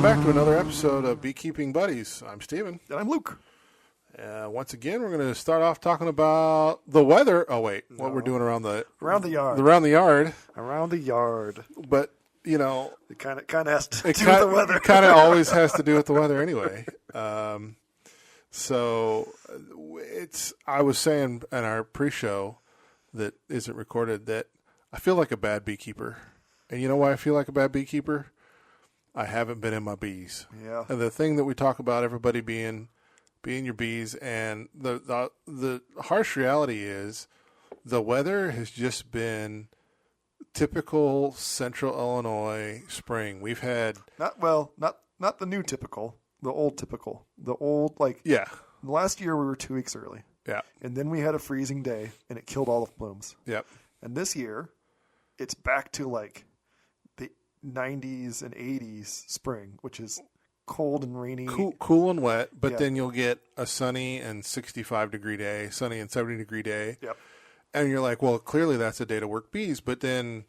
Welcome back to another episode of Beekeeping Buddies. I'm Steven. And I'm Luke. Once again, we're going to start off talking about the weather. Oh, wait. What we're doing around the yard. Around the yard. Around the yard. But, you know. It kind of has to do with the weather. It kind of always has to do with the weather anyway. So I was saying in our pre-show that isn't recorded that I feel like a bad beekeeper. And you know why I feel like a bad beekeeper? I haven't been in my bees. Yeah. And the thing that we talk about, everybody being your bees, and the harsh reality is the weather has just been typical Central Illinois spring. We've had not the new typical, the old typical. The old last year we were 2 weeks early. Yeah. And then we had a freezing day and it killed all the blooms. Yep. And this year it's back to like the 90s and 80s spring, which is cold and rainy. Cool and wet, but then you'll get a sunny and 65-degree day, sunny and 70-degree day. Yep. And you're like, well, clearly that's a day to work bees. But then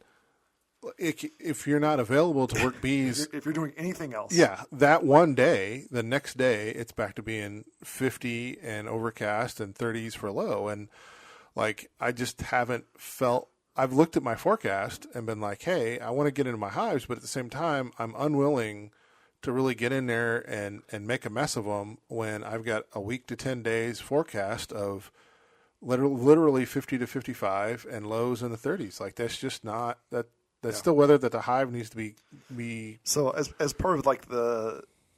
if you're not available to work bees. if you're doing anything else. Yeah, that one day, the next day, it's back to being 50 and overcast and 30s for low. And like, I just haven't felt. I've looked at my forecast and been like, hey, I want to get into my hives, but at the same time, I'm unwilling to really get in there and make a mess of them when I've got a week to 10 days forecast of literally 50 to 55 and lows in the 30s. Like, that's just not that. That's still weather that the hive needs to be. So as part of like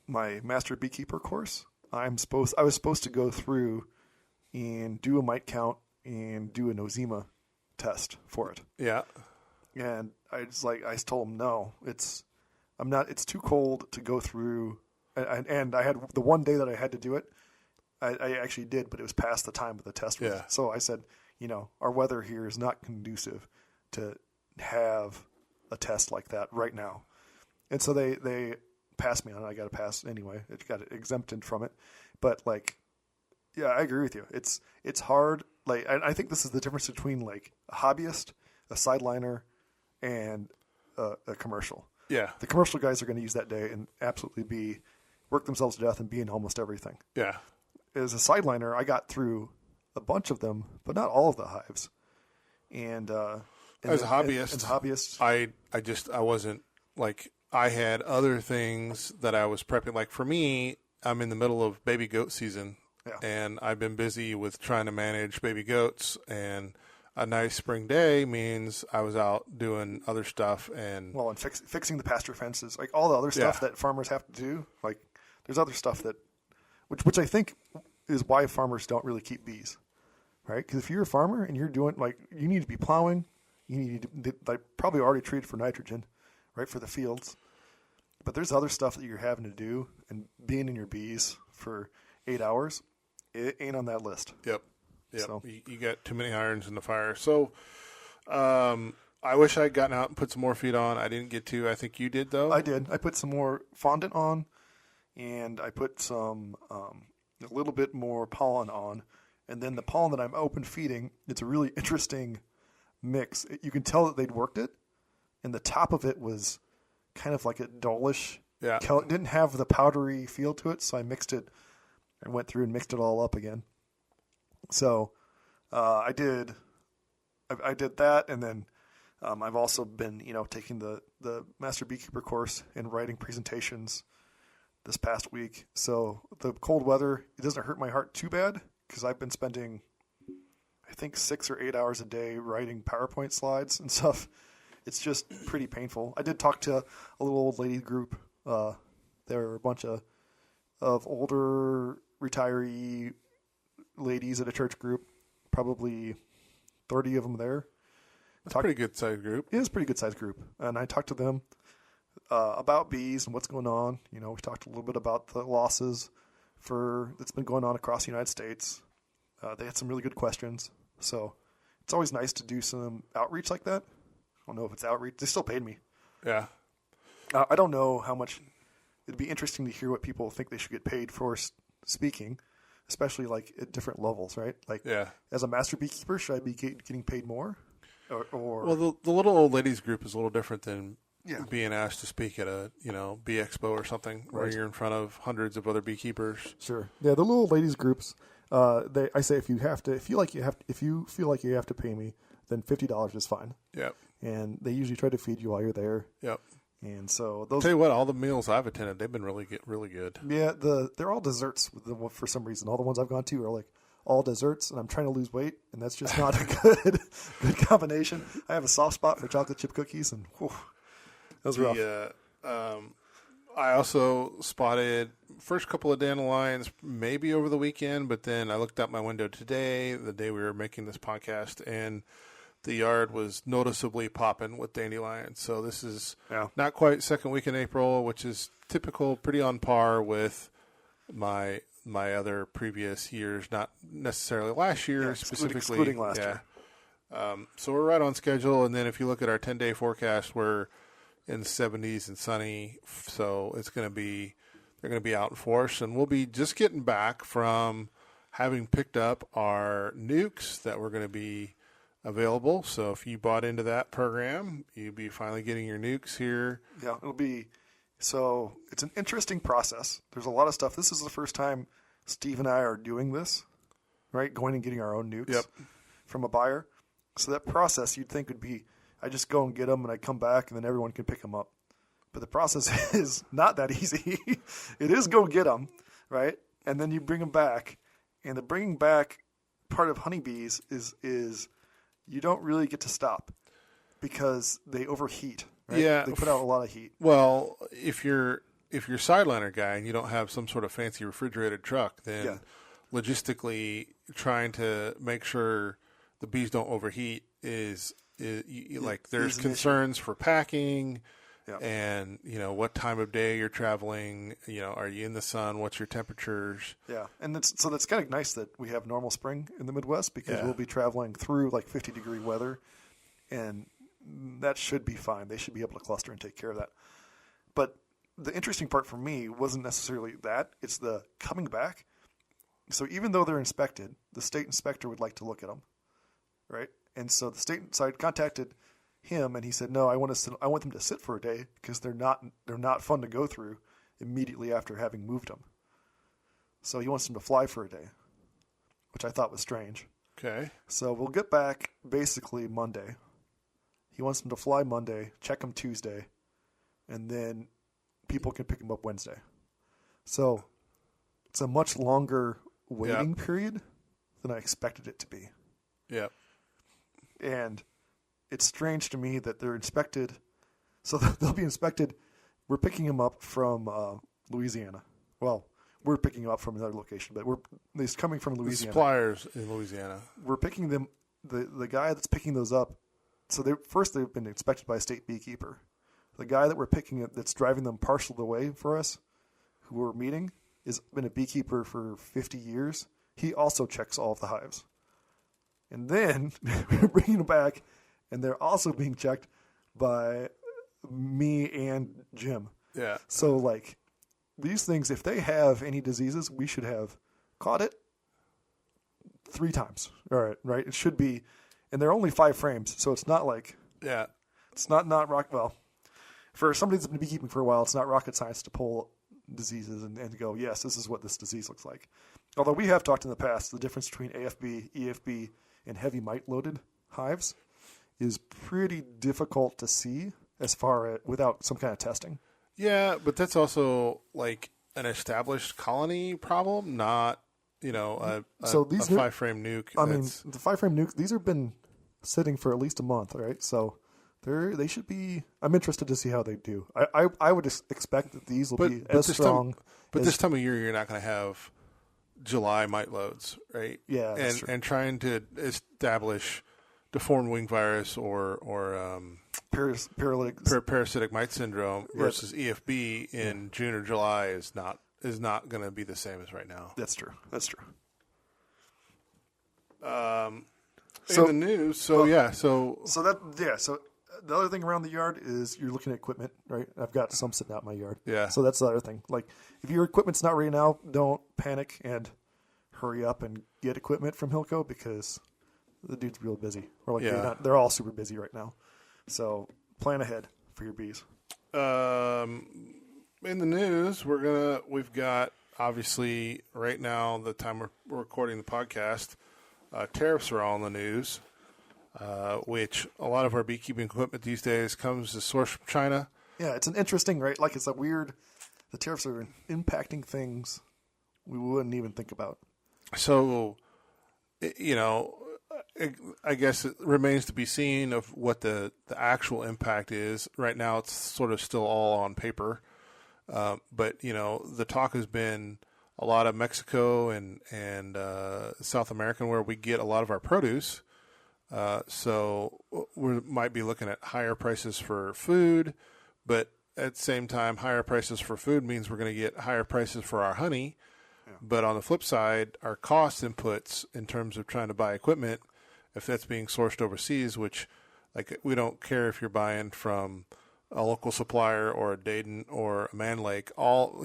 my master beekeeper course, I was supposed to go through and do a mite count and do a nosema test for it. Yeah. And I told him no, it's too cold to go through. And I had the one day that I had to do it. I actually did, but it was past the time of the test. Yeah. So I said, our weather here is not conducive to have a test like that right now. And so they passed me on it. I got a pass anyway. It got exempted from it. But I agree with you. It's hard. Like, I think this is the difference between like a hobbyist, a sideliner, and a commercial. Yeah. The commercial guys are going to use that day and absolutely work themselves to death and be in almost everything. Yeah. As a sideliner, I got through a bunch of them, but not all of the hives. And as a hobbyist, I wasn't like, I had other things that I was prepping. Like for me, I'm in the middle of baby goat season, and I've been busy with trying to manage baby goats, and a nice spring day means I was out doing other stuff and fixing the pasture fences, like all the other stuff that farmers have to do. Like there's other stuff that, which I think is why farmers don't really keep bees, right? Because if you're a farmer and you're doing you need to be plowing. You need to probably already treated for nitrogen, right, for the fields. But there's other stuff that you're having to do, and being in your bees for 8 hours, it ain't on that list. Yep. So. You got too many irons in the fire. So I wish I'd gotten out and put some more feed on. I didn't get to. I think you did, though. I did. I put some more fondant on, and I put some a little bit more pollen on. And then the pollen that I'm open feeding, it's a really interesting mix. You can tell that they'd worked it, and the top of it was kind of like a dullish. Yeah. It didn't have the powdery feel to it, so I mixed it. I went through and mixed it all up again. So I did that, and then I've also been taking the Master Beekeeper course and writing presentations this past week. So the cold weather, it doesn't hurt my heart too bad because I've been spending, I think, 6 or 8 hours a day writing PowerPoint slides and stuff. It's just pretty painful. I did talk to a little old lady group. There were a bunch of older retiree ladies at a church group, probably 30 of them there. That's a pretty good sized group. It is a pretty good sized group. And I talked to them about bees and what's going on. We talked a little bit about the losses that's been going on across the United States. They had some really good questions. So it's always nice to do some outreach like that. I don't know if it's outreach. They still paid me. Yeah. I don't know how much. It'd be interesting to hear what people think they should get paid for speaking, especially like at different levels, right? Like, as a master beekeeper, should I be getting paid more? Or well, the little old ladies group is a little different than Yeah. asked to speak at a bee expo or something where you're in front of hundreds of other beekeepers. Sure. Yeah, the little ladies groups. I say if you feel like you have to pay me, then $50 is fine. Yep. And they usually try to feed you while you're there. Yep. And so those. Tell you what, all the meals I've attended, they've been really good. Yeah, they're all desserts for some reason. All the ones I've gone to are like all desserts, and I'm trying to lose weight, and that's just not a good combination. I have a soft spot for chocolate chip cookies, and whew, that was rough. I also spotted first couple of dandelions maybe over the weekend, but then I looked out my window today, the day we were making this podcast, and the yard was noticeably popping with dandelions. So this is not quite second week in April, which is typical, pretty on par with my other previous years, not necessarily last year specifically. Excluding last year. So we're right on schedule, and then if you look at our 10-day forecast, we're in the 70s and sunny, so they're going to be out in force, and we'll be just getting back from having picked up our Nucs that were going to be available. So if you bought into that program, you'll be finally getting your Nucs here. Yeah, so it's an interesting process. There's a lot of stuff. This is the first time Steve and I are doing this, right? Going and getting our own Nucs from a buyer. So that process you'd think would be, I just go and get them and I come back and then everyone can pick them up. But the process is not that easy. It is go get them, right? And then you bring them back. And the bringing back part of honeybees is you don't really get to stop because they overheat. Right? Yeah, they put out a lot of heat. Well, if you're sideliner guy and you don't have some sort of fancy refrigerated truck, then logistically trying to make sure the bees don't overheat is like there's concerns for packing. Yeah. And, what time of day you're traveling, are you in the sun? What's your temperatures? Yeah. And that's kind of nice that we have normal spring in the Midwest because we'll be traveling through like 50-degree weather, and that should be fine. They should be able to cluster and take care of that. But the interesting part for me wasn't necessarily that. It's the coming back. So even though they're inspected, the state inspector would like to look at them, right? And so the state side contacted him, and he said, "No, I want them to sit for a day because they're not fun to go through immediately after having moved them." So he wants them to fly for a day, which I thought was strange. Okay. So we'll get back basically Monday. He wants them to fly Monday, check them Tuesday, and then people can pick them up Wednesday. So it's a much longer waiting period than I expected it to be. Yeah. And it's strange to me that they're inspected. So they'll be inspected. We're picking them up from Louisiana. Well, we're picking them up from another location, but they're coming from Louisiana. The suppliers in Louisiana. We're picking them. The guy that's picking those up. So they've been inspected by a state beekeeper. The guy that we're picking up, that's driving them partial the way for us, who we're meeting, has been a beekeeper for 50 years. He also checks all of the hives. And then we're bringing them back, and they're also being checked by me and Jim. Yeah. So, like, these things, if they have any diseases, we should have caught it 3 times. All right, right? It should be, and they're only 5 frames, so it's not like, it's not for somebody that's been beekeeping for a while, it's not rocket science to pull diseases and to go, yes, this is what this disease looks like. Although we have talked in the past, the difference between AFB, EFB, and heavy mite-loaded hives is pretty difficult to see without some kind of testing. Yeah, but that's also like an established colony problem, not a 5-frame nuke. I mean, the 5-frame nukes, these have been sitting for at least a month, right? So they should be. I'm interested to see how they do. I would expect that these will be as strong. This time of year, you're not going to have July mite loads, right? Yeah, and trying to establish deformed wing virus or parasitic mite syndrome versus EFB in June or July is not going to be the same as right now. That's true. In the news, so the other thing around the yard is you're looking at equipment, right? I've got some sitting out in my yard. Yeah. So that's the other thing. Like, if your equipment's not ready now, don't panic and hurry up and get equipment from Hilco because the dude's real busy. Or they're all super busy right now. So plan ahead for your bees. In the news, we've got obviously right now the time we're recording the podcast, tariffs are all in the news, which a lot of our beekeeping equipment these days comes to source from China. Yeah, it's an interesting, right? Like it's a weird. The tariffs are impacting things we wouldn't even think about. So, I guess it remains to be seen of what the actual impact is. Right now, it's sort of still all on paper. But, the talk has been a lot of Mexico and South America where we get a lot of our produce. So we might be looking at higher prices for food, but at the same time, higher prices for food means we're going to get higher prices for our honey. Yeah. But on the flip side, our cost inputs in terms of trying to buy equipment, if that's being sourced overseas, which like we don't care if you're buying from a local supplier or a Dayton or a Man Lake, all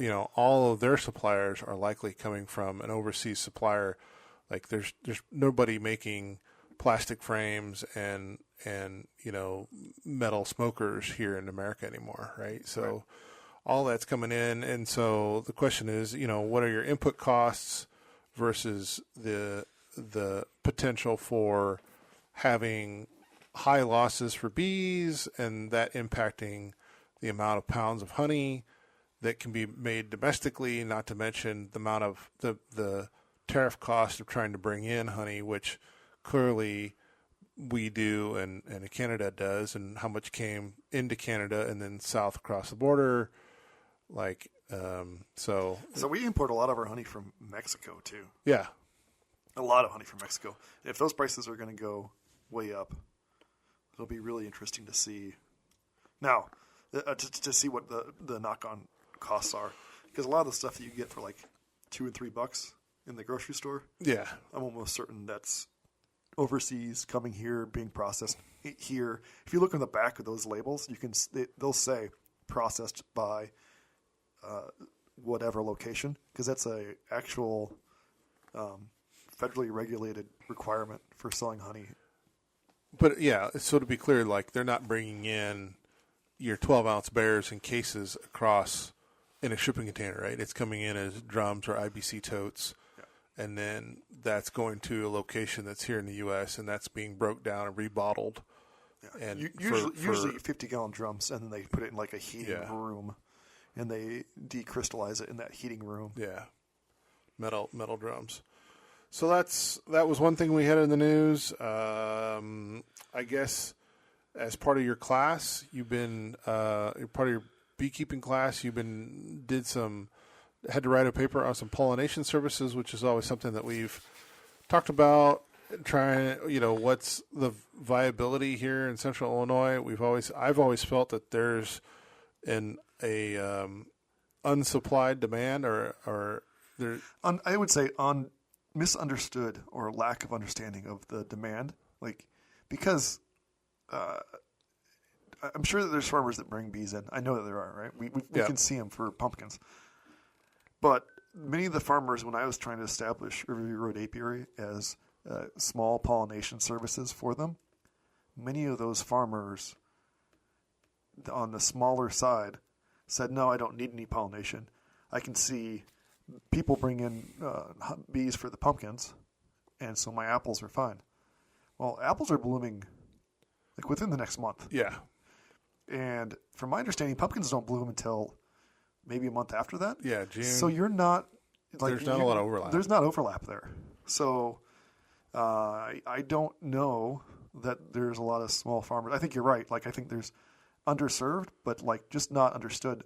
of their suppliers are likely coming from an overseas supplier. Like there's nobody making plastic frames and metal smokers here in America anymore, right? So right. All that's coming in, and so the question is, what are your input costs versus the potential for having high losses for bees and that impacting the amount of pounds of honey that can be made domestically, not to mention the amount of the tariff cost of trying to bring in honey, which clearly we do and Canada does, and how much came into Canada and then south across the border. So we import a lot of our honey from Mexico too. Yeah. A lot of honey from Mexico. If those prices are going to go way up, it'll be really interesting to see. Now, to see what the knock-on costs are. Because a lot of the stuff that you get for like $2 and $3 in the grocery store, yeah, I'm almost certain that's overseas, coming here, being processed here. If you look on the back of those labels, they'll say processed by whatever location, because that's a actual federally regulated requirement for selling honey. But yeah, so to be clear, like they're not bringing in your 12-ounce bears in cases across in a shipping container, right? It's coming in as drums or IBC totes. And then that's going to a location that's here in the U.S. and that's being broke down and rebottled. Yeah. And usually 50-gallon drums, and then they put it in like a heating room, and they decrystallize it in that heating room. Yeah, metal drums. So that was one thing we had in the news. I guess as part of your class, you've been part of your beekeeping class. Had to write a paper on some pollination services, which is always something that we've talked about. Trying, what's the viability here in Central Illinois? I've always felt that there's a unsupplied demand, or there. I would say on misunderstood or lack of understanding of the demand, because I'm sure that there's farmers that bring bees in. I know that there are, right? We can see them for pumpkins. But many of the farmers, when I was trying to establish Riverview Road Apiary as small pollination services for them, many of those farmers on the smaller side said, no, I don't need any pollination. I can see people bring in bees for the pumpkins, and so my apples are fine. Well, apples are blooming within the next month. Yeah. And from my understanding, pumpkins don't bloom until maybe a month after that. Yeah, June. So you're not there's not a lot of overlap. There's not overlap there. So I don't know that there's a lot of small farmers. I think you're right. I think there's underserved, but just not underserved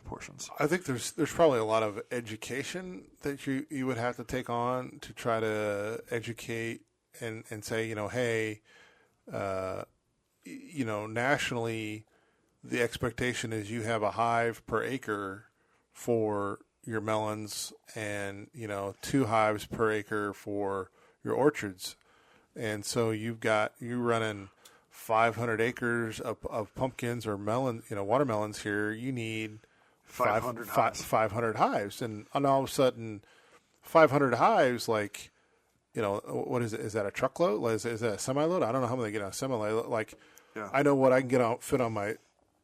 portions. I think there's probably a lot of education that you would have to take on to try to educate and say, hey, nationally, the expectation is you have a hive per acre for your melons and, 2 hives per acre for your orchards. And so you're running 500 acres of pumpkins or watermelons here. You need 500 hives. And all of a sudden, 500 hives, what is it? Is that a truckload? Is that a semi-load? I don't know how many get on a semi-load. I know what I can fit on my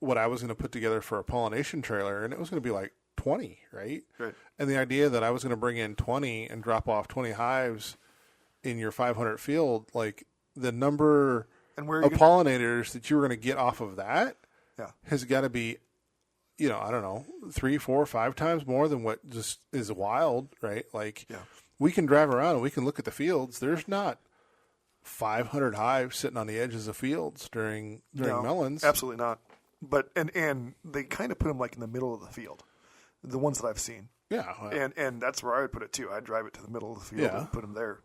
what I was going to put together for a pollination trailer, and it was going to be like 20, right? Right. And the idea that I was going to bring in 20 and drop off 20 hives in your 500 field, like the number And where of pollinators that you were going to get off of that has got to be, I don't know, 3, 4, 5 times more than what just is wild, right? Like we can drive around and we can look at the fields. There's not 500 hives sitting on the edges of fields during melons. Absolutely not. But and they kind of put them like in the middle of the field, the ones that I've seen. Yeah. And that's where I would put it too. I'd drive it to the middle of the field and put them there.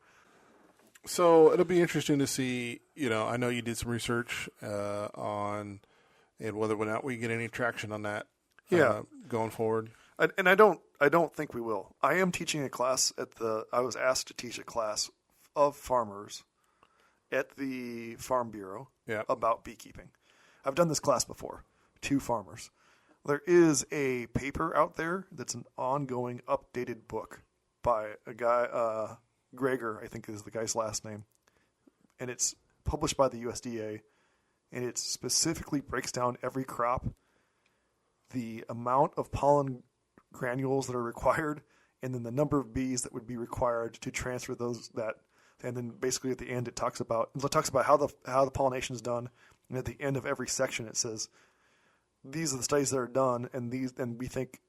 So it'll be interesting to see, I know you did some research on and whether or not we get any traction on that going forward. And I don't think we will. I am teaching a class I was asked to teach a class of farmers at the Farm Bureau about beekeeping. I've done this class before, 2 farmers. There is a paper out there that's an ongoing updated book by a guy, Greger, I think is the guy's last name. And it's published by the USDA. And it specifically breaks down every crop, the amount of pollen granules that are required, and then the number of bees that would be required to transfer and then basically at the end it talks about how the pollination is done, and at the end of every section it says these are the studies that are done, and we think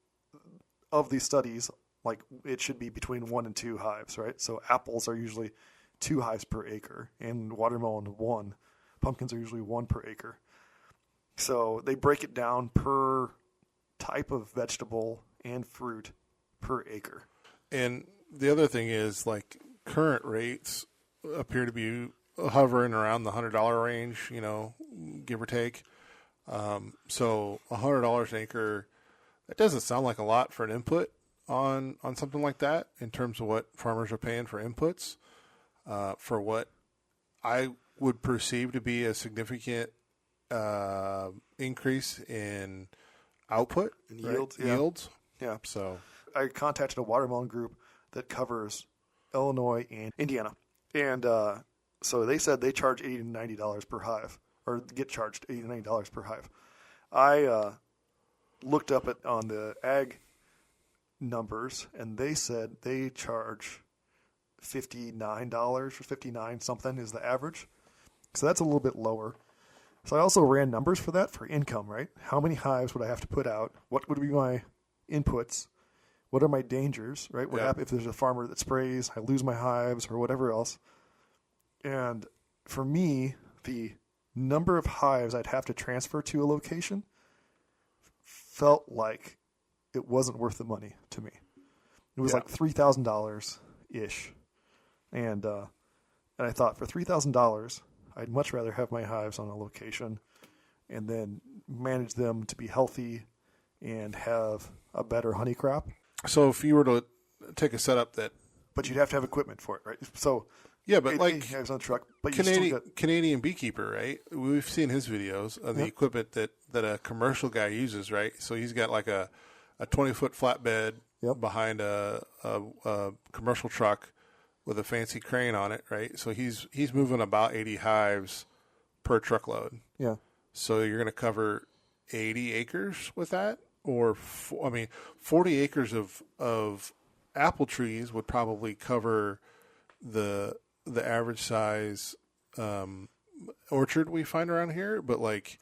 of these studies like it should be between 1 and 2 hives, right? So apples are usually 2 hives per acre, and watermelon 1. Pumpkins are usually 1 per acre. So they break it down per type of vegetable and fruit per acre. And the other thing is, like, current rates appear to be hovering around the $100 range, give or take. So $100 an acre, that doesn't sound like a lot for an input on something like that in terms of what farmers are paying for inputs, for what I would perceive to be a significant increase in output and yields. Yeah. So I contacted a watermelon group that covers Illinois and Indiana, and so they said they charge $80 to $90 per hive, or get charged $80 to $90 per hive. I looked up it on the ag numbers, and they said they charge $59 or $59 something is the average. So that's a little bit lower. So I also ran numbers for that for income, right? How many hives would I have to put out? What would be my inputs? What are my dangers, right? What happens if there's a farmer that sprays, I lose my hives or whatever else? And for me, the number of hives I'd have to transfer to a location felt like it wasn't worth the money to me. It was like $3,000-ish. And I thought for $3,000, I'd much rather have my hives on a location and then manage them to be healthy and have a better honey crop. So if you were to take a setup that... But you'd have to have equipment for it, right? So but like hives on a truck, but Canadian Beekeeper, right? We've seen his videos of the equipment that a commercial guy uses, right? So he's got like a 20-foot flatbed behind a commercial truck with a fancy crane on it, right? So he's moving about 80 hives per truckload. Yeah. So you're going to cover 80 acres with that? Or, 40 acres of apple trees would probably cover the average size orchard we find around here. But, like,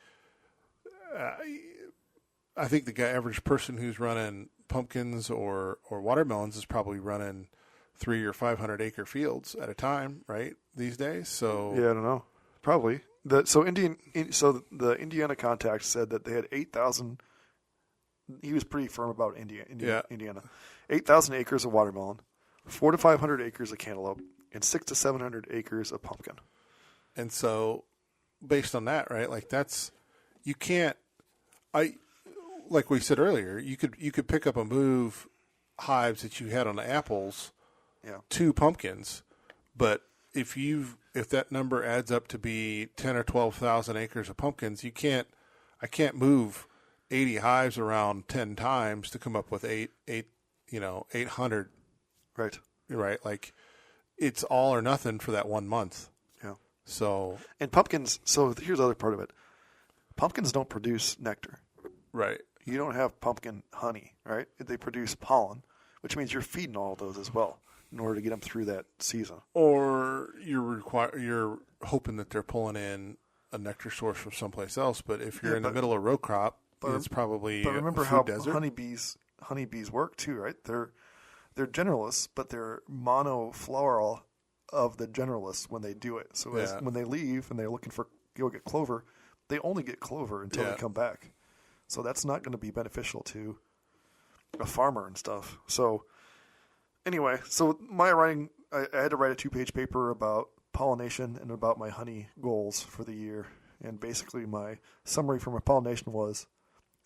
I think the average person who's running pumpkins or watermelons is probably running 300 or 500 acre fields at a time, right? These days. So I don't know, probably. The Indiana contact said that they had 8,000. He was pretty firm about Indiana. 8,000 acres of watermelon, 400 to 500 acres of cantaloupe, and 600 to 700 acres of pumpkin. And so, based on that, right? Like you can't. Like we said earlier, you could pick up and move hives that you had on the apples. To pumpkins, but if that number adds up to be 10 or 12,000 acres of pumpkins, I can't move 80 hives around 10 times to come up with 800. Right. Like it's all or nothing for that 1 month. Yeah. So and pumpkins. So here's the other part of it. pumpkins don't produce nectar. Right. You don't have pumpkin honey, right? They produce pollen, which means you're feeding all of those as well in order to get them through that season. Or you're hoping that they're pulling in a nectar source from someplace else. But if you're in the middle of row crop, it's probably But remember a food how desert. honeybees work too, right? They're generalists, but they're monofloral of the generalists when they do it. So when they leave and they're looking for go get clover, they only get clover until they come back. So that's not going to be beneficial to a farmer and stuff. So anyway, my writing, I had to write a 2-page paper about pollination and about my honey goals for the year. And basically my summary for my pollination was,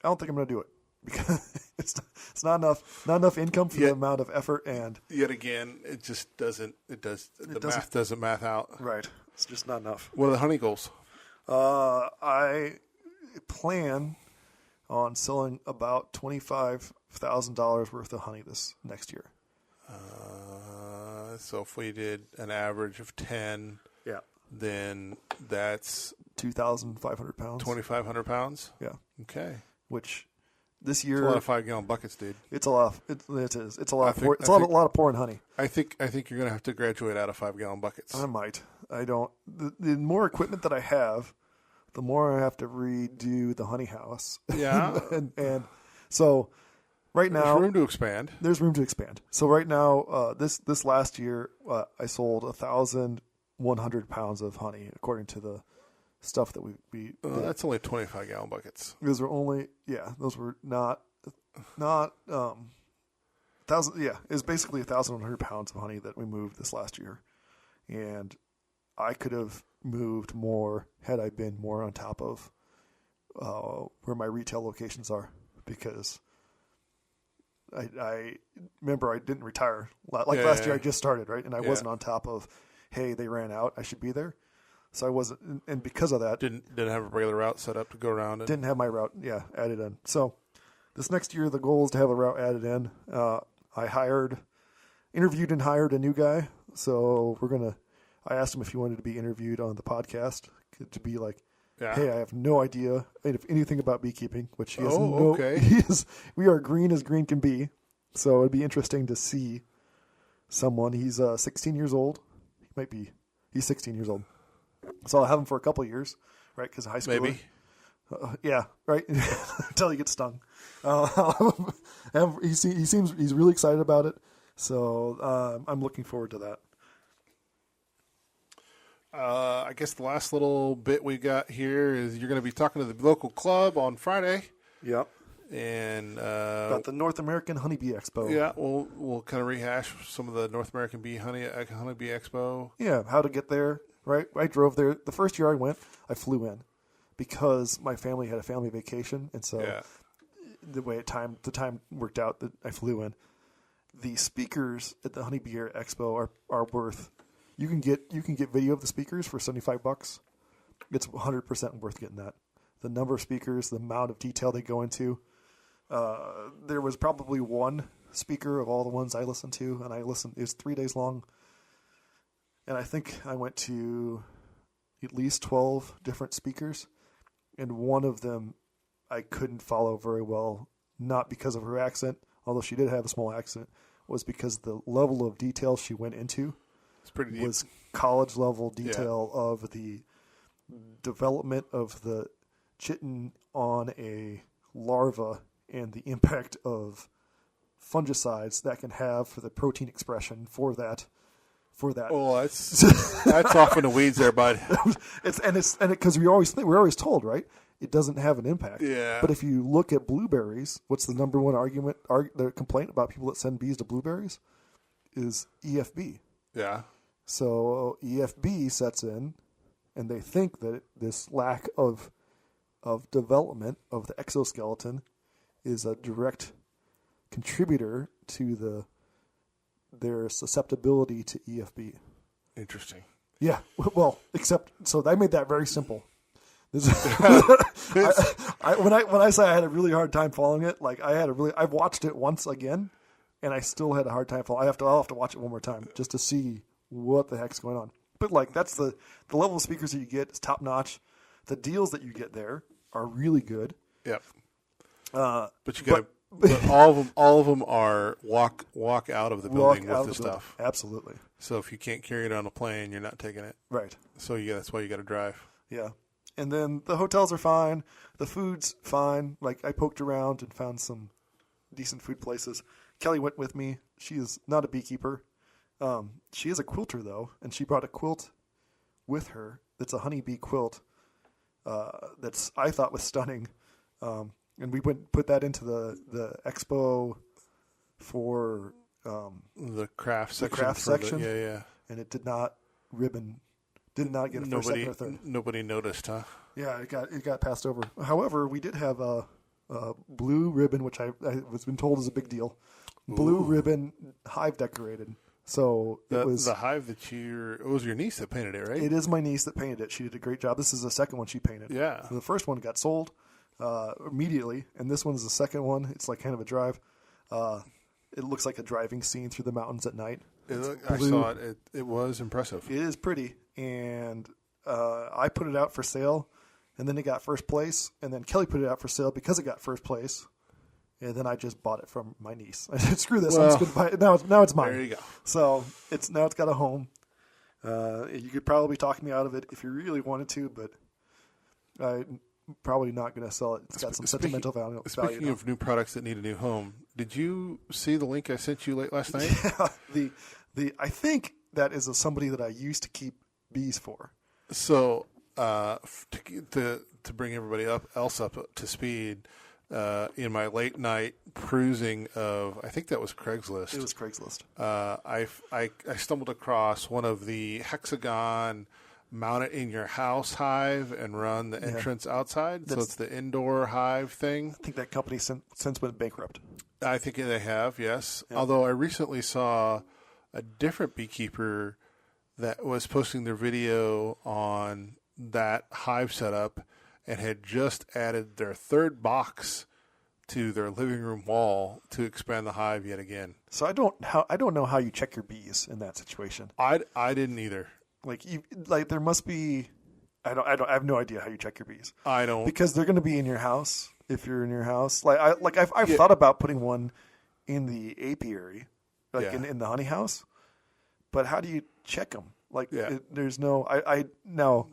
I don't think I'm going to do it because it's not enough income for the amount of effort. And yet again, it just doesn't, math doesn't math out. Right. It's just not enough. What are the honey goals? I plan on selling about $25,000 worth of honey this next year. So if we did an average of 10, then that's 2,500 pounds. 2,500 pounds? Yeah. Okay. Which this year, it's a lot of 5-gallon buckets, dude. It's a lot. It is. It's a lot. It's a lot of pouring honey. I think you're going to have to graduate out of 5-gallon buckets. I might. I don't. The more equipment that I have, the more I have to redo the honey house. Yeah. and so right now, there's room to expand. There's room to expand. So right now, this last year, I sold 1,100 pounds of honey, according to the stuff that we that's only 25-gallon buckets. Those were only those were not 1,000. Yeah, it was basically 1,100 pounds of honey that we moved this last year, and I could have moved more had I been more on top of where my retail locations are, because I remember I didn't retire. Last year I just started, right? And I wasn't on top of, hey, they ran out, I should be there. So I wasn't, and because of that, didn't have a regular route set up to go around. Didn't have my route, added in. So this next year, the goal is to have a route added in. I interviewed and hired a new guy. So I asked him if he wanted to be interviewed on the podcast, to be like, hey, I have no idea anything about beekeeping, which he has okay. We are green as green can be. So it'd be interesting to see someone. He's 16 years old. He's 16 years old. So I'll have him for a couple of years, right? Because high school. Maybe. Right. Until he gets stung. He's really excited about it. So I'm looking forward to that. I guess the last little bit we got here is you're going to be talking to the local club on Friday. Yep. And about the North American Honeybee Expo. Yeah, we'll kind of rehash some of the North American Honeybee Expo. Yeah, how to get there. Right, I drove there. The first year I went, I flew in because my family had a family vacation, and so the time worked out that I flew in. The speakers at the Honeybee Expo are worth. You can get video of the speakers for $75. It's 100% worth getting that. The number of speakers, the amount of detail they go into. There was probably one speaker of all the ones I listened to, and it was 3 days long. And I think I went to at least 12 different speakers, and one of them I couldn't follow very well, not because of her accent, although she did have a small accent, was because the level of detail she went into was college-level detail of the development of the chitin on a larva and the impact of fungicides that can have for the protein expression for that. Oh, that's off in the weeds there, bud. Because we're always told, right? It doesn't have an impact. Yeah. But if you look at blueberries, what's the number one the complaint about people that send bees to blueberries is EFB. Yeah. So EFB sets in, and they think that this lack of development of the exoskeleton is a direct contributor to their susceptibility to EFB. Interesting. Yeah. Well, so I made that very simple. When I say I had a really hard time following it, I've watched it once again, and I still had a hard time following. I'll have to watch it one more time just to see what the heck's going on. But that's the level of speakers that you get is top notch. The deals that you get there are really good. Yep. But you got to. But all of them are walk out of the building with the stuff. Absolutely. So if you can't carry it on a plane, you're not taking it. Right. So that's why you got to drive. Yeah. And then the hotels are fine. The food's fine. Like, I poked around and found some decent food places. Kelly went with me. She is not a beekeeper. She is a quilter, though, and she brought a quilt with her. That's a honeybee quilt. That's I thought was stunning. And we put that into the expo for the craft section. The craft section. Yeah. And it did not get a first, second, or third. Nobody noticed, huh? Yeah, it got passed over. However, we did have a blue ribbon, which I was been told is a big deal. Blue ribbon hive decorated. So it was the hive it was your niece that painted it, right? It is my niece that painted it. She did a great job. This is the second one she painted. Yeah. So the first one got sold immediately, and this one's the second one. It's like kind of a drive. It looks like a driving scene through the mountains at night. I saw it. It was impressive. It is pretty, and I put it out for sale, and then it got first place, and then Kelly put it out for sale because it got first place, and then I just bought it from my niece. I said, screw this, I'm just going to buy it. Now it's mine. There you go. So it's got a home. You could probably talk me out of it if you really wanted to, but I'm probably not going to sell it. It's got some sentimental value. Speaking of new products that need a new home, did you see the link I sent you late last night? Yeah, I think that is somebody that I used to keep bees for. So to bring everybody else up to speed, in my late night perusing of, I think that was Craigslist. It was Craigslist. I stumbled across one of the hexagon mount it in your house hive and run the entrance outside. So it's the indoor hive thing. I think that company since went bankrupt. I think they have, yes. Yeah. Although I recently saw a different beekeeper that was posting their video on that hive setup and had just added their third box to their living room wall to expand the hive yet again. So I don't know how you check your bees in that situation. I didn't either. Like there must be. I have no idea how you check your bees. I don't, because they're going to be in your house if you're in your house. I've thought about putting one in the apiary, in the honey house, but how do you check them? There's no. Now,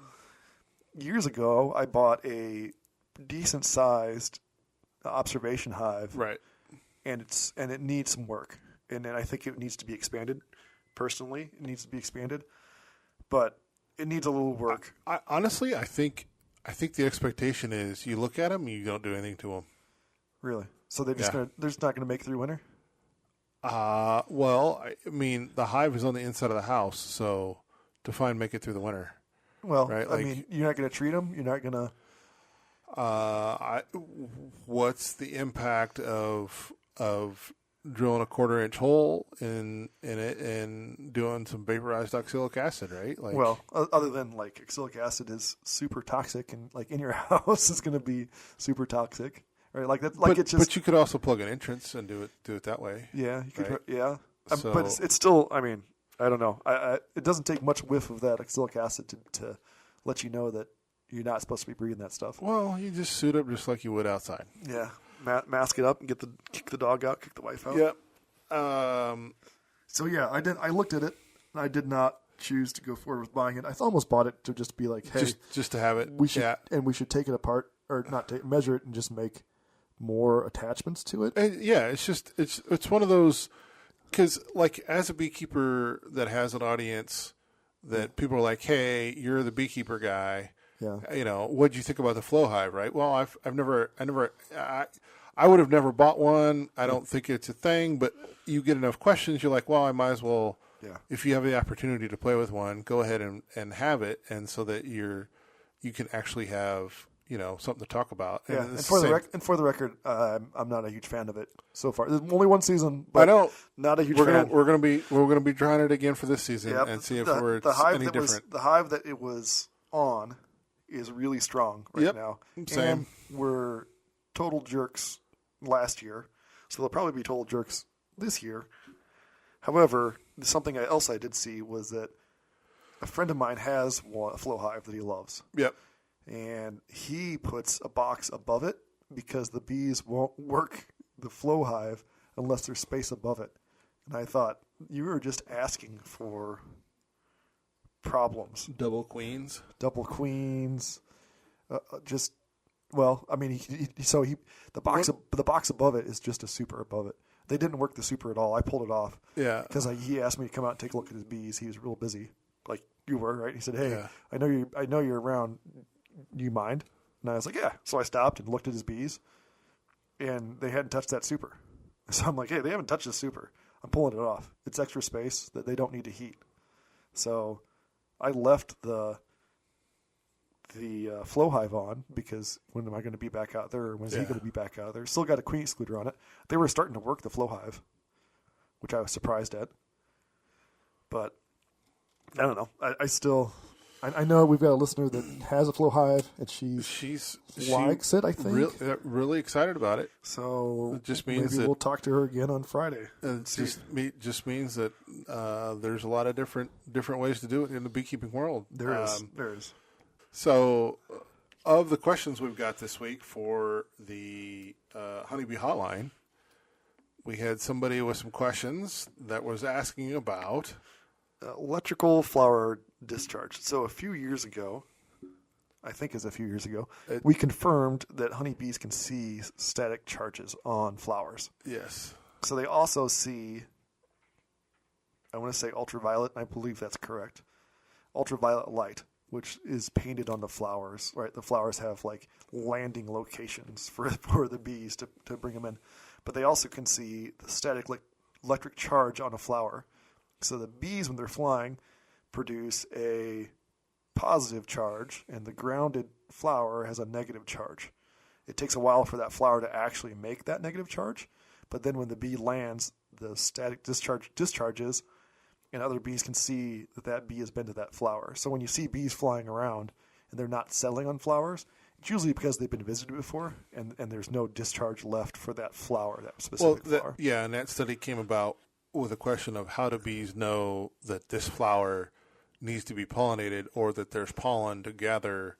years ago, I bought a decent sized observation hive, right, and it needs some work, and I think it needs to be expanded. Personally, it needs to be expanded, but it needs a little work. Honestly, I think the expectation is you look at them, you don't do anything to them. Really? So they're just not going to make it through winter? Well, I mean, the hive is on the inside of the house, so to make it through the winter. Well, right? I mean, you're not going to treat them. You're not going to. What's the impact of drilling a 1/4-inch hole in it and doing some vaporized oxalic acid, right? Other than oxalic acid is super toxic, and in your house is going to be super toxic, right? But you could also plug an entrance and do it that way. Yeah, you could. Right? Yeah, but it's still. I mean, I don't know. It doesn't take much whiff of that oxalic acid to let you know that you're not supposed to be breathing that stuff. Well, you just suit up just like you would outside. Yeah. Mask it up and kick the dog out, kick the wife out. Yep. So yeah, I looked at it, and I did not choose to go forward with buying it. I almost bought it to just be like, hey, just to have it. We should take it apart or not measure it and just make more attachments to it. And yeah, it's one of those, because as a beekeeper that has an audience that people are like, hey, you're the beekeeper guy. Yeah. What do you think about the flow hive, right? Well, I would have never bought one. I don't think it's a thing, but you get enough questions, you're like, well, I might as well, if you have the opportunity to play with one, go ahead and have it, and so that you can actually have, something to talk about. Yeah, and for the record, I'm not a huge fan of it so far. There's only one season, but I know. Not a huge fan. We're gonna be trying it again for this season and see if it's any different. The hive that it was on is really strong now. Same. And we're total jerks last year, so they'll probably be total jerks this year. However, something else I did see was that a friend of mine has a flow hive that he loves. Yep. and he puts a box above it because the bees won't work the flow hive unless there's space above it. And I thought, you were just asking for problems. Double queens. The box above it is just a super above it. They didn't work the super at all. I pulled it off. Yeah. Because he asked me to come out and take a look at his bees. He was real busy, like you were, right? He said, "Hey, Yeah. I know you're around. Do you mind?" And I was like, "Yeah." So I stopped and looked at his bees, and they hadn't touched that super. So I'm like, "Hey, they haven't touched the super. I'm pulling it off. It's extra space that they don't need to heat." So I left the flow hive on because when am I going to be back out there? Or when is he going to be back out there? Still got a queen excluder on it. They were starting to work the flow hive, which I was surprised at. But I don't know. I know we've got a listener that has a flow hive and she likes it, I think. Really excited about it. So it just means maybe we'll talk to her again on Friday. It just means that there's a lot of different ways to do it in the beekeeping world. There is. So, of the questions we've got this week for the Honeybee Hotline, we had somebody with some questions that was asking about electrical flower discharge. So a few years ago, we confirmed that honeybees can see static charges on flowers. Yes. So they also see, I want to say ultraviolet, and I believe that's correct, ultraviolet light, which is painted on the flowers, right? The flowers have like landing locations for the bees to bring them in. But they also can see the static electric charge on a flower. So the bees, when they're flying, produce a positive charge, and the grounded flower has a negative charge. It takes a while for that flower to actually make that negative charge, but then when the bee lands, the static discharge discharges, and other bees can see that bee has been to that flower. So when you see bees flying around and they're not settling on flowers, it's usually because they've been visited before and there's no discharge left for that flower, that specific flower. Yeah, and that study came about with a question of how do bees know that this flower needs to be pollinated or that there's pollen to gather,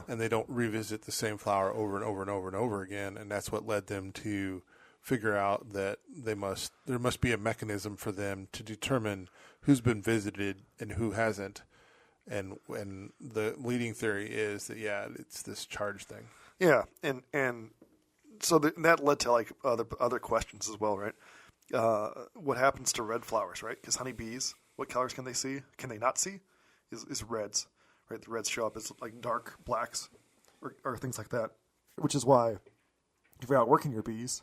and they don't revisit the same flower over and over and over and over again. And that's what led them to figure out that there must be a mechanism for them to determine who's been visited and who hasn't. And the leading theory is that, it's this charge thing. Yeah, and so that led to like other questions as well, right? What happens to red flowers, right? Because honeybees, what colors can they see? Can they not see? Is reds, right? The reds show up as like dark blacks or things like that, which is why if you're out working your bees,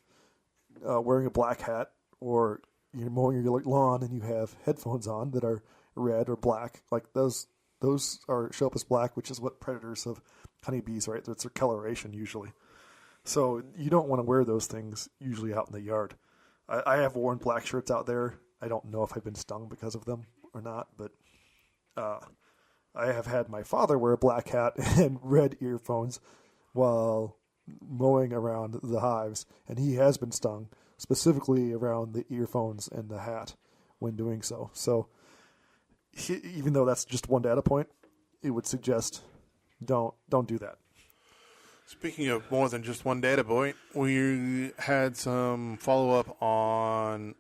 wearing a black hat or you're mowing your lawn and you have headphones on that are red or black, like those show up as black, which is what predators of honeybees, right? That's their coloration usually. So you don't want to wear those things usually out in the yard. I have worn black shirts out there. I don't know if I've been stung because of them or not, but I have had my father wear a black hat and red earphones while mowing around the hives, and he has been stung specifically around the earphones and the hat when doing so. So even though that's just one data point, it would suggest don't do that. Speaking of more than just one data point, we had some follow-up on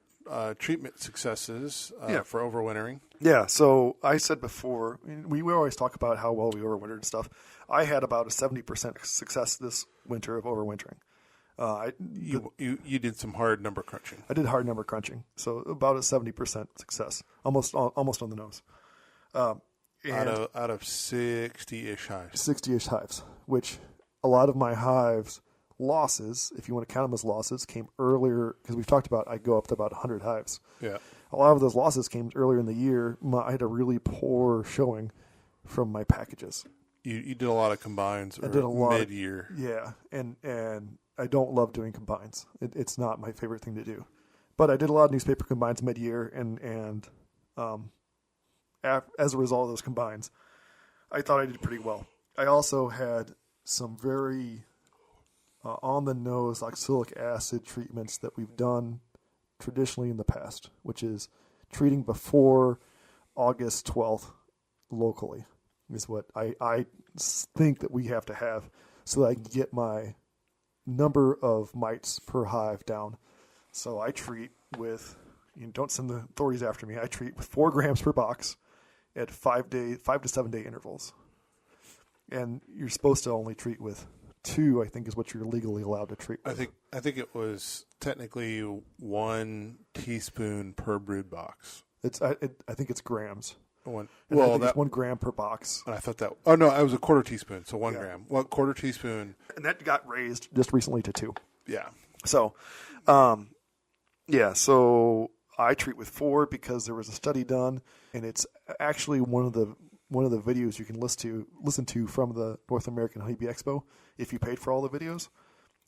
treatment successes for overwintering. Yeah, so I said before, we always talk about how well we overwintered and stuff. I had about a 70% success this winter of overwintering. You did some hard number crunching. I did hard number crunching, so about a 70% success, almost on the nose. Out of 60-ish hives. 60-ish hives, which a lot of my hives losses, if you want to count them as losses, came earlier, because we've talked about I go up to about 100 hives. Yeah. A lot of those losses came earlier in the year. I had a really poor showing from my packages. You did a lot of combines mid-year. Yeah, and I don't love doing combines. It's not my favorite thing to do. But I did a lot of newspaper combines mid-year, and as a result of those combines, I thought I did pretty well. I also had some very on-the-nose oxalic acid treatments that we've done traditionally in the past, which is treating before August 12th locally. is what I think that we have to have so that I can get my number of mites per hive down. So I treat with, don't send the authorities after me, I treat with 4 grams per box at 5 to 7 day intervals. And you're supposed to only treat with 2, I think, is what you're legally allowed to treat with. I think it was technically 1 teaspoon per brood box. I think it's grams. It's 1 gram per box. I thought that. Oh no, it was a quarter teaspoon, so 1 gram. Well, quarter teaspoon, and that got raised just recently to 2. Yeah. So, So I treat with 4 because there was a study done, and it's actually one of the videos you can listen to from the North American Honeybee Expo if you paid for all the videos,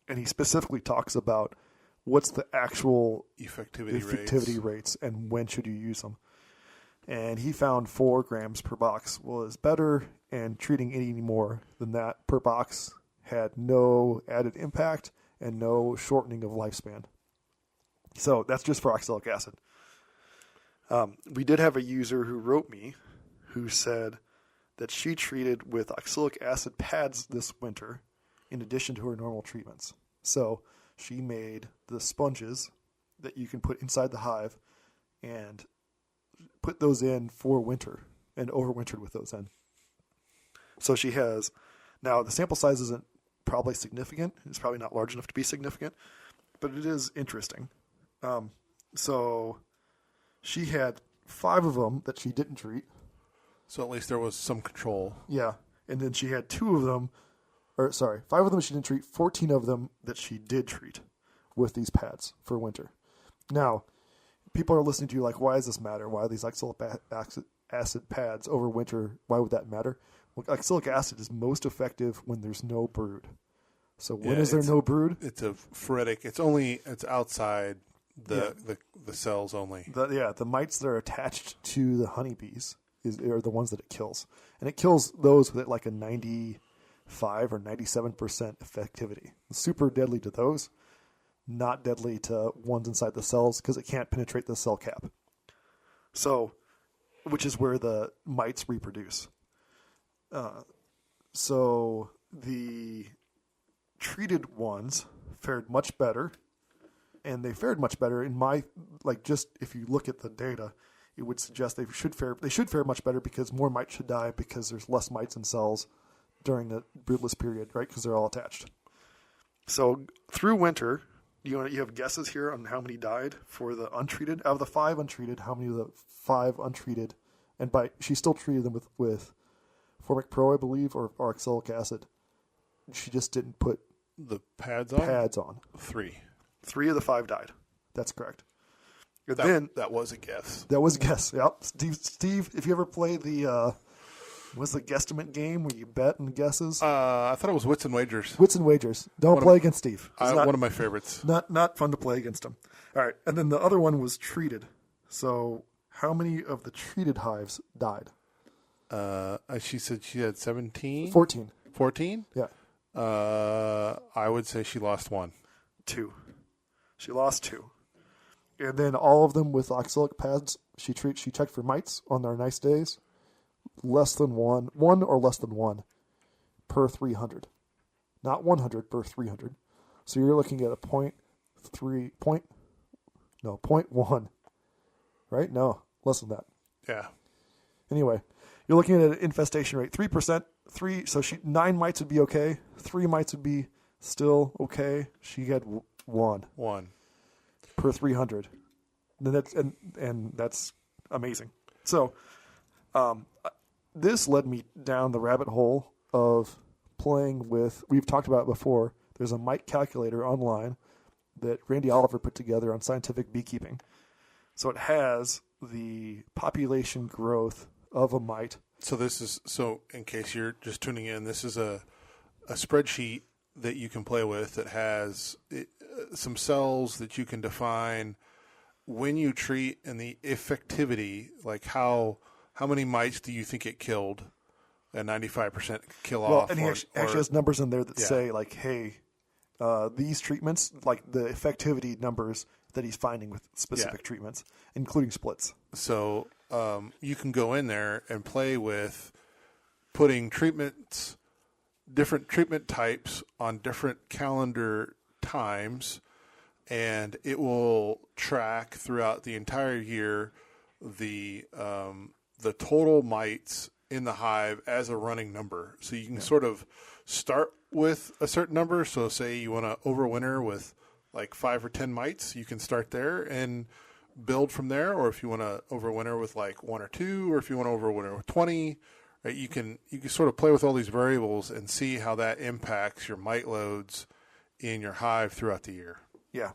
and he specifically talks about what's the actual effectivity rates and when should you use them. And he found 4 grams per box was better, and treating any more than that per box had no added impact and no shortening of lifespan. So that's just for oxalic acid. We did have a user who wrote me who said that she treated with oxalic acid pads this winter in addition to her normal treatments. So she made the sponges that you can put inside the hive and put those in for winter and overwintered with those in. So she has, now the sample size isn't probably significant. It's probably not large enough to be significant, but it is interesting. So she had 5 of them that she didn't treat. So at least there was some control. Yeah. And then she had 5 of them she didn't treat, 14 of them that she did treat with these pads for winter. Now, people are listening to you like, why does this matter? Why are these oxalic acid pads over winter? Why would that matter? Well, oxalic acid is most effective when there's no brood. So when is there no brood? It's a phoretic. It's outside the cells only. The mites that are attached to the honeybees are the ones that it kills. And it kills those with like a 95 or 97% effectivity. It's super deadly to those. Not deadly to ones inside the cells because it can't penetrate the cell cap. So, which is where the mites reproduce. So the treated ones fared much better, and they fared much better in just if you look at the data, it would suggest they should fare much better because more mites should die because there's less mites in cells during the broodless period, right? Because they're all attached. So through winter, you have guesses here on how many died for the untreated? Out of the 5 untreated, how many of the 5 untreated? And she still treated them with Formic Pro, I believe, or oxalic acid. She just didn't put the pads on. 3. 3 of the 5 died. That's correct. That was a guess. That was a guess. Yep. Steve, if you ever play the what's the guesstimate game where you bet and guesses? I thought it was Wits and Wagers. Wits and Wagers. Don't play against Steve. One of my favorites. Not fun to play against him. All right, and then the other one was treated. So how many of the treated hives died? She said she had 17? 14. 14? Yeah. I would say she lost 1. 2. She lost 2. And then all of them with oxalic pads, she checked for mites on their nice days. Less than 1 or less than 1 per 300. Not 100 per 300. So you're looking at a 0.1. Right? No, less than that. Yeah. Anyway, you're looking at an infestation rate 3%. 9 mites would be okay. 3 mites would be still okay. She had 1 per 300. And that's amazing. So, this led me down the rabbit hole of playing with. We've talked about it before. There's a mite calculator online that Randy Oliver put together on Scientific Beekeeping. So it has the population growth of a mite. So in case you're just tuning in, this is a spreadsheet that you can play with that has some cells that you can define when you treat and the effectivity, like how many mites do you think it killed? A 95% kill off. And he actually has numbers in there that say, like, hey, these treatments, like the effectivity numbers that he's finding with specific treatments, including splits. So you can go in there and play with putting different treatment types on different calendar times, and it will track throughout the entire year the total mites in the hive as a running number. So you can sort of start with a certain number. So say you want to overwinter with like 5 or 10 mites, you can start there and build from there. Or if you want to overwinter with like 1 or 2, or if you want to overwinter with 20, right, you can sort of play with all these variables and see how that impacts your mite loads in your hive throughout the year. Yeah.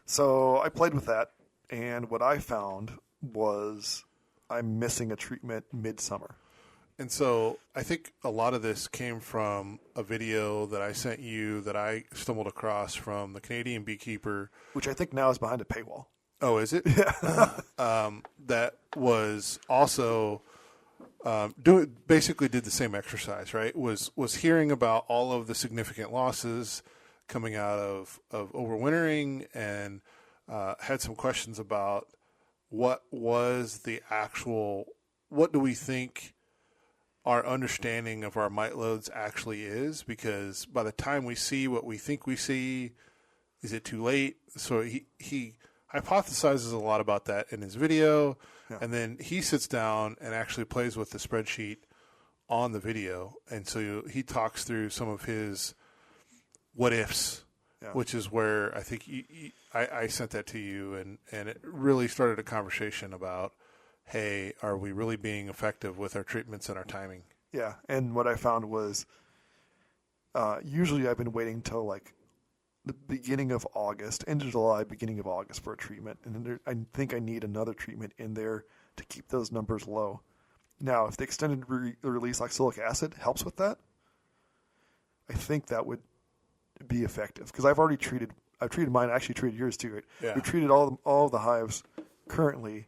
So I played with that, and what I found was I'm missing a treatment midsummer. And so I think a lot of this came from a video that I sent you that I stumbled across from the Canadian Beekeeper. Which I think now is behind a paywall. Oh, is it? Yeah. That was also basically did the same exercise, right? Was hearing about all of the significant losses coming out of overwintering, and had some questions about what do we think our understanding of our mite loads actually is, because by the time we see what we think we see, is it too late? So he hypothesizes a lot about that in his video, and then he sits down and actually plays with the spreadsheet on the video, and so he talks through some of his what ifs, which is where I think I sent that to you, and it really started a conversation about, hey, are we really being effective with our treatments and our timing? Yeah, and what I found was usually I've been waiting till like the beginning of August, end of July, beginning of August for a treatment, and then I think I need another treatment in there to keep those numbers low. Now, if the extended release oxalic acid helps with that, I think that would be effective, because I've treated mine. I actually treated yours too. Right? Yeah. We treated all of the hives currently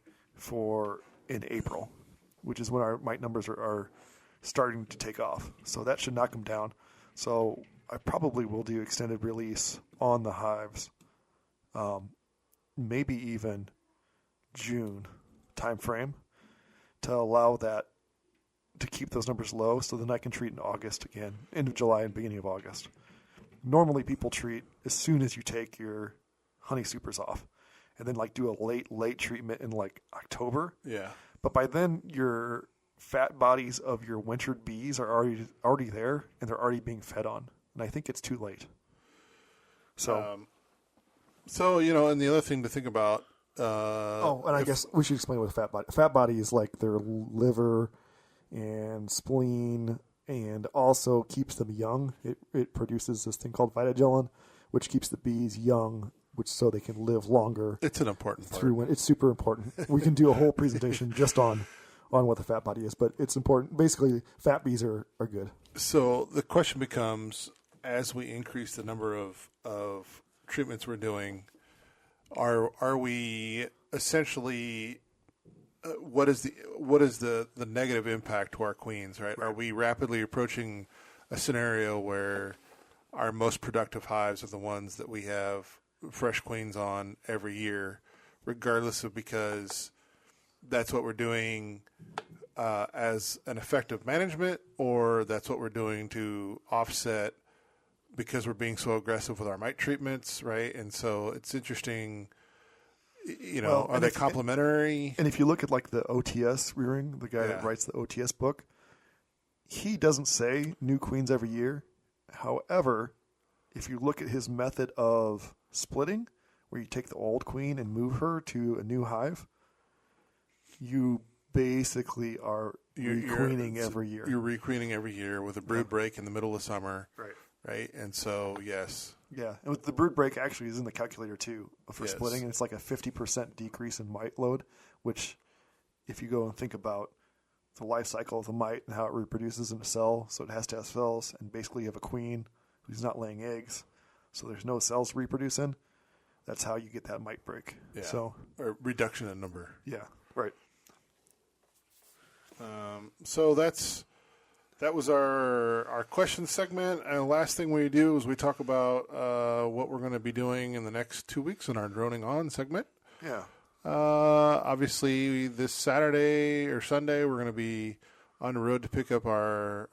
in April, which is when our mite numbers are starting to take off. So that should knock them down. So I probably will do extended release on the hives, maybe even June time frame, to allow that to keep those numbers low, so then I can treat in August again, end of July and beginning of August. Normally people treat as soon as you take your honey supers off, and then like do a late treatment in like October. Yeah. But by then your fat bodies of your wintered bees are already there, and they're already being fed on. And I think it's too late. So, and the other thing to think about. I guess we should explain what a fat body. A fat body is like their liver and spleen, and also keeps them young. It produces this thing called vitagelin, which keeps the bees young, so they can live longer. It's an important part. It's super important. We can do a whole presentation just on what the fat body is, but it's important. Basically, fat bees are good. So the question becomes, as we increase the number of treatments we're doing, are we essentially what is the negative impact to our queens, right? Are we rapidly approaching a scenario where our most productive hives are the ones that we have fresh queens on every year, regardless of, because that's what we're doing as an effective management, or that's what we're doing to offset because we're being so aggressive with our mite treatments, right? And so it's interesting, are they complementary? And if you look at like the OTS rearing, the guy that writes the OTS book, he doesn't say new queens every year. However, if you look at his method of splitting, where you take the old queen and move her to a new hive, you basically are requeening every year. You're requeening every year with a brood break in the middle of summer. Right. And so, yes. Yeah. And with the brood break actually is in the calculator too for splitting. And it's like a 50% decrease in mite load, which if you go and think about the life cycle of the mite and how it reproduces in a cell, so it has to have cells, and basically you have a queen who's not laying eggs, so there's no cells to reproduce in. That's how you get that mite break. Yeah. So, or reduction in number. Yeah. Right. So that was our question segment. And the last thing we do is we talk about what we're going to be doing in the next 2 weeks in our Droning On segment. Yeah. Obviously, this Saturday or Sunday, we're going to be on the road to pick up our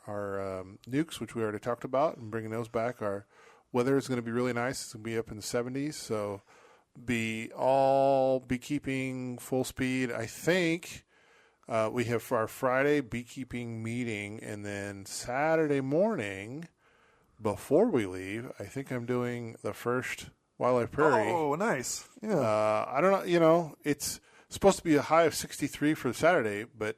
Nucs, which we already talked about, and bringing those back. Our weather is going to be really nice. It's going to be up in the 70s, so be all beekeeping full speed. I think we have our Friday beekeeping meeting, and then Saturday morning before we leave, I think I'm doing the first Wildlife Prairie. Oh, nice. Yeah. I don't know. It's supposed to be a high of 63 for Saturday, but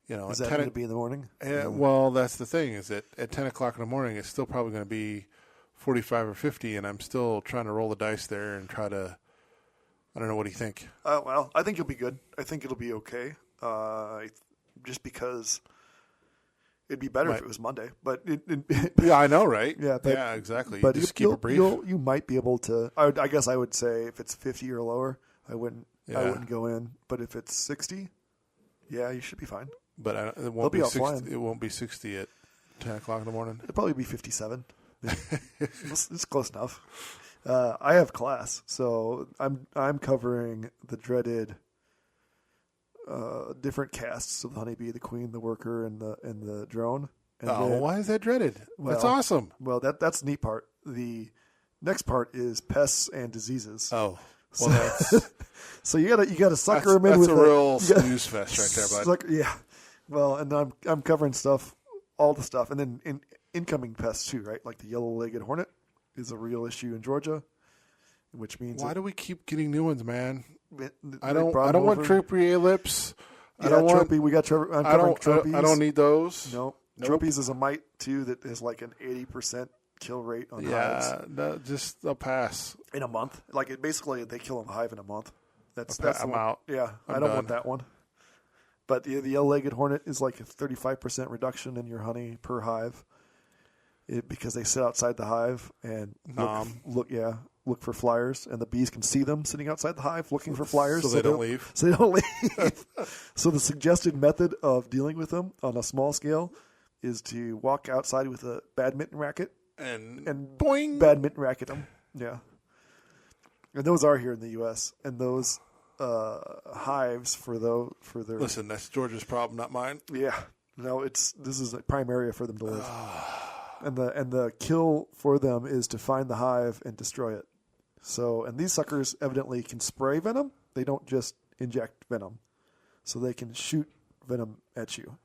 is that going to be in the morning? Well, that's the thing, is that at 10 o'clock in the morning, it's still probably going to be 45 or 50, and I'm still trying to roll the dice there and try to. I don't know. What do you think? Well, I think you'll be good. I think it'll be okay. Just because it'd be better if it was Monday, but yeah, I know, right? Yeah, yeah, exactly. But just keep it brief. You might be able to. I guess I would say if it's 50 or lower, I wouldn't go in. But if it's 60, yeah, you should be fine. But it won't be 60. It won't be 60 at 10 o'clock in the morning. It'll probably be 57. It's close enough. I have class, so I'm covering the dreaded different casts of the honeybee, the queen, the worker, and the drone. And why is that dreaded? That's awesome. Well, that's the neat part. The next part is pests and diseases. Oh, well, that's so you gotta sucker them in. That's with a real snooze fest right there, bud. Yeah. Well, and I'm covering all the stuff, and then incoming pests too, right? Like the yellow-legged hornet is a real issue in Georgia, which means why do we keep getting new ones, man? I don't want Tropier lips. Yeah, I don't want Tropy. We got I'm covering Tropies. I don't need those. Nope. Tropies is a mite too that is like an 80% kill rate on hives. Yeah, just a pass in a month. Like they kill a hive in a month. I'm out. Yeah, I don't want that one. But the yellow-legged hornet is like a 35% reduction in your honey per hive, because they sit outside the hive and look for flyers, and the bees can see them sitting outside the hive looking for flyers. So they don't leave. So they don't leave. So the suggested method of dealing with them on a small scale is to walk outside with a badminton racket and boing, badminton racket them. Yeah. And those are here in the U.S. And those hives for their. Listen, that's Georgia's problem, not mine. Yeah. No, this is a prime area for them to live. And the kill for them is to find the hive and destroy it. So, and these suckers evidently can spray venom. They don't just inject venom. So they can shoot venom at you.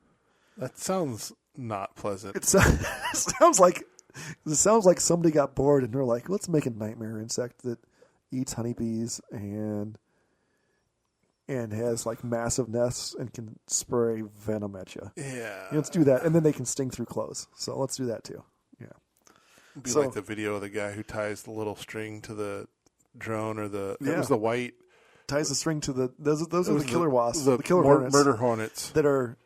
That sounds not pleasant. It sounds like somebody got bored and they're like, let's make a nightmare insect that eats honeybees and has like massive nests and can spray venom at you. Yeah. Let's do that. And then they can sting through clothes. So let's do that too. Yeah. It'd be like the video of the guy who ties the little string to the drone, or it was the white. Ties the string to those are the killer wasps. The killer hornets. Murder hornets. That are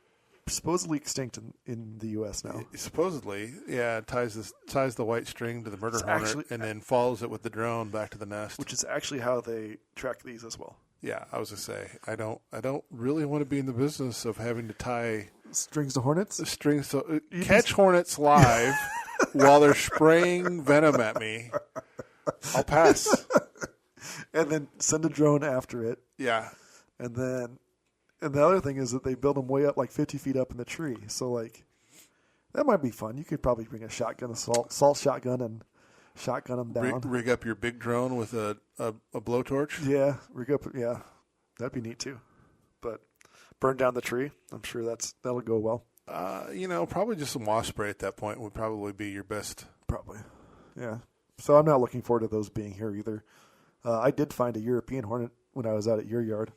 supposedly extinct in the U.S. now. Supposedly, yeah. Ties the white string to the murder hornet and then follows it with the drone back to the nest. Which is actually how they track these as well. Yeah, I was going to say, I don't really want to be in the business of having to tie strings to hornets. Strings to catch hornets live while they're spraying venom at me. I'll pass. And then send a drone after it. Yeah. And the other thing is that they build them way up, like 50 feet up in the tree. So like that might be fun. You could probably bring a shotgun, salt shotgun, and shotgun them down. Rig up your big drone with a blowtorch. Yeah, rig up. Yeah, that'd be neat too. But burn down the tree. I'm sure that'll go well. Probably just some wasp spray at that point would probably be your best. Probably. Yeah. So I'm not looking forward to those being here either. I did find a European hornet when I was out at your yard.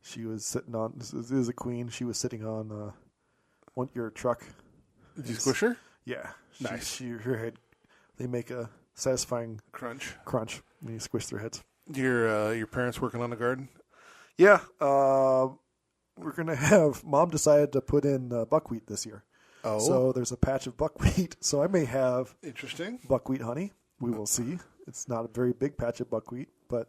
She was sitting on. This is a queen. She was sitting on your truck. Did you squish her? Yeah. Nice. Her head. They make a satisfying crunch when you squish their heads. Your parents working on the garden? Yeah. We're going to have, Mom decided to put in buckwheat this year. Oh. So there's a patch of buckwheat. So I may have interesting buckwheat honey. We will see. It's not a very big patch of buckwheat, but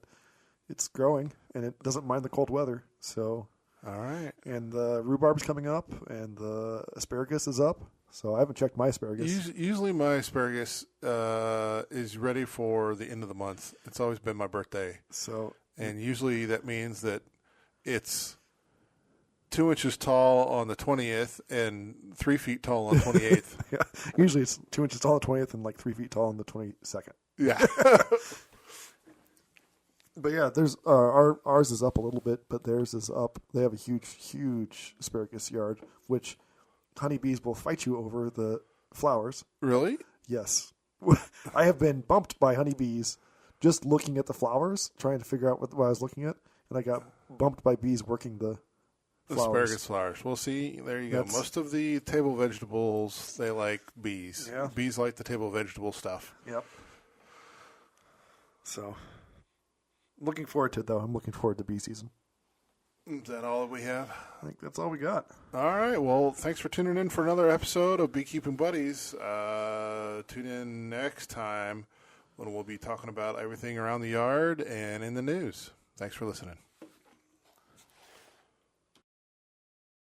it's growing and it doesn't mind the cold weather. So. All right. And the rhubarb's coming up and the asparagus is up. So I haven't checked my asparagus. Usually my asparagus is ready for the end of the month. It's always been my birthday. So, and usually that means that it's 2 inches tall on the 20th and 3 feet tall on the 28th. Yeah. Usually it's 2 inches tall on the 20th and like 3 feet tall on the 22nd. Yeah. But yeah, there's ours is up a little bit, but theirs is up. They have a huge asparagus yard, which honeybees will fight you over the flowers. Really? Yes. I have been bumped by honeybees just looking at the flowers, trying to figure out what I was looking at, and I got bumped by bees working the flowers. Asparagus flowers. Well, see, there you go. Most of the table vegetables, they like bees. Yeah. Bees like the table vegetable stuff. Yep. So, looking forward to it, though. I'm looking forward to bee season. Is that all that we have? I think that's all we got. All right. Well, thanks for tuning in for another episode of Beekeeping Buddies. Tune in next time when we'll be talking about everything around the yard and in the news. Thanks for listening.